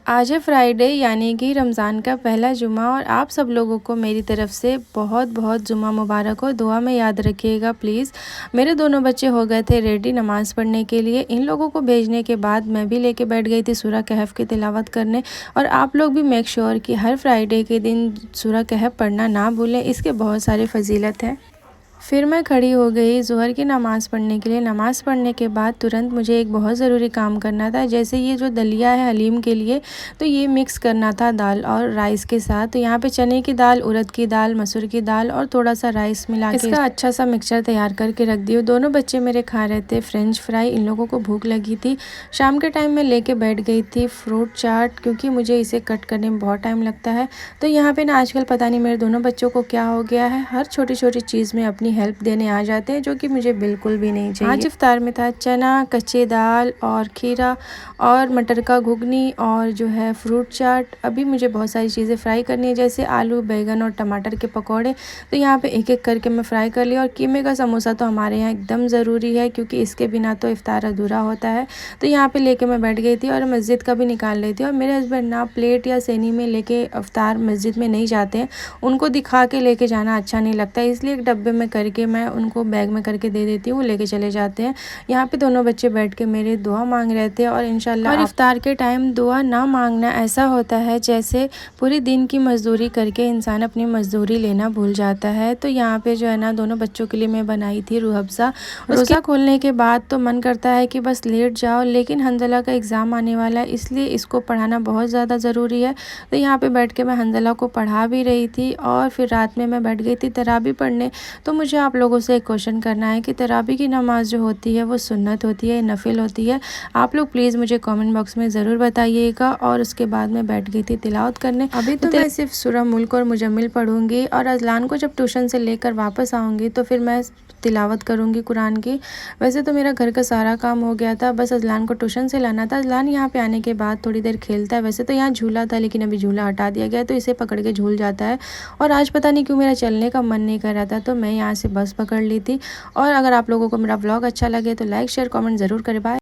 आज है फ्राइडे यानी कि रमज़ान का पहला जुमा और आप सब लोगों को मेरी तरफ से बहुत बहुत जुमा मुबारक हो। दुआ में याद रखिएगा प्लीज़। मेरे दोनों बच्चे हो गए थे रेडी नमाज़ पढ़ने के लिए। इन लोगों को भेजने के बाद मैं भी लेके बैठ गई थी सूरह कहफ़ की तिलावत करने। और आप लोग भी मेक श्योर कि हर फ्राइडे के दिन सूरह कहफ़ पढ़ना ना भूलें, इसके बहुत सारे फजीलत हैं। फिर मैं खड़ी हो गई ज़ोहर की नमाज़ पढ़ने के लिए। नमाज़ पढ़ने के बाद तुरंत मुझे एक बहुत ज़रूरी काम करना था। जैसे ये जो दलिया है हलीम के लिए, तो ये मिक्स करना था दाल और राइस के साथ। तो यहाँ पे चने की दाल, उड़द की दाल, मसूर की दाल और थोड़ा सा राइस मिला के इसका अच्छा सा मिक्सचर तैयार करके रख दिया। दोनों बच्चे मेरे खा रहे थे फ्रेंच फ्राई। इन लोगों को भूख लगी थी। शाम के टाइम में लेके बैठ गई थी फ्रूट चाट, क्योंकि मुझे इसे कट करने में बहुत टाइम लगता है। तो यहाँ पे ना आजकल पता नहीं मेरे दोनों बच्चों को क्या हो गया है, हर छोटी छोटी चीज़ में अपनी हेल्प देने आ जाते हैं, जो कि मुझे बिल्कुल भी नहीं चाहिए। आज इफ्तार में था चना, कच्ची दाल और खीरा और मटर का घुगनी और जो है फ्रूट चाट। अभी मुझे बहुत सारी चीज़ें फ्राई करनी है, जैसे आलू, बैगन और टमाटर के पकौड़े। तो यहाँ पे एक एक करके मैं फ्राई कर लिया। और कीमे का समोसा तो हमारे यहाँ एकदम ज़रूरी है, क्योंकि इसके बिना तो इफ्तार अधूरा होता है। तो यहाँ पे लेके मैं बैठ गई थी और मस्जिद का भी निकाल रही थी। और मेरे हस्बैंड ना प्लेट या सैनी में लेके इफ्तार मस्जिद में नहीं जाते हैं, उनको दिखा के लेके जाना अच्छा नहीं लगता, इसलिए एक डब्बे में करके मैं उनको बैग में करके दे देती हूँ, वो लेके चले जाते हैं। यहाँ पे दोनों बच्चे बैठ के मेरे दुआ मांग रहे थे। और इंशाल्लाह और इफ्तार के टाइम दुआ ना मांगना ऐसा होता है जैसे पूरे दिन की मजदूरी करके इंसान अपनी मजदूरी लेना भूल जाता है। तो यहाँ पे जो है ना दोनों बच्चों के लिए मैं बनाई थी रूह अफ़ज़ा। रोज़ा खोलने के बाद तो मन करता है कि बस लेट जाओ, लेकिन हंज़ला का एग्ज़ाम आने वाला है, इसलिए इसको पढ़ाना बहुत ज़्यादा ज़रूरी है। तो यहाँ पे बैठ के मैं हंज़ला को पढ़ा भी रही थी। और फिर रात में मैं बैठ गई थी तराबी पढ़ने। तो मुझे आप लोगों से एक क्वेश्चन करना है कि तराबी की नमाज़ जो होती है वो सुन्नत होती है, नफिल होती है? आप लोग प्लीज़ मुझे कमेंट बॉक्स में ज़रूर बताइएगा। और उसके बाद मैं बैठ गई थी तिलावत करने। अभी तो मैं सिर्फ सूरह मुल्क और मुजम्मिल पढ़ूंगी, और अज़लान को जब ट्यूशन से लेकर वापस आऊँगी तो फिर मैं तिलावत करूँगी कुरान की। वैसे तो मेरा घर का सारा काम हो गया था, बस अज़लान को ट्यूशन से लाना था। अज़लान यहाँ पे आने के बाद थोड़ी देर खेलता है। वैसे तो यहाँ झूला था, लेकिन अभी झूला हटा दिया गया, तो इसे पकड़ के झूल जाता है। और आज पता नहीं क्यों मेरा चलने का मन नहीं कर रहा था, तो मैं यहाँ से बस पकड़ ली थी। और अगर आप लोगों को मेरा व्लॉग अच्छा लगे तो लाइक, शेयर, कमेंट ज़रूर करें। बाय।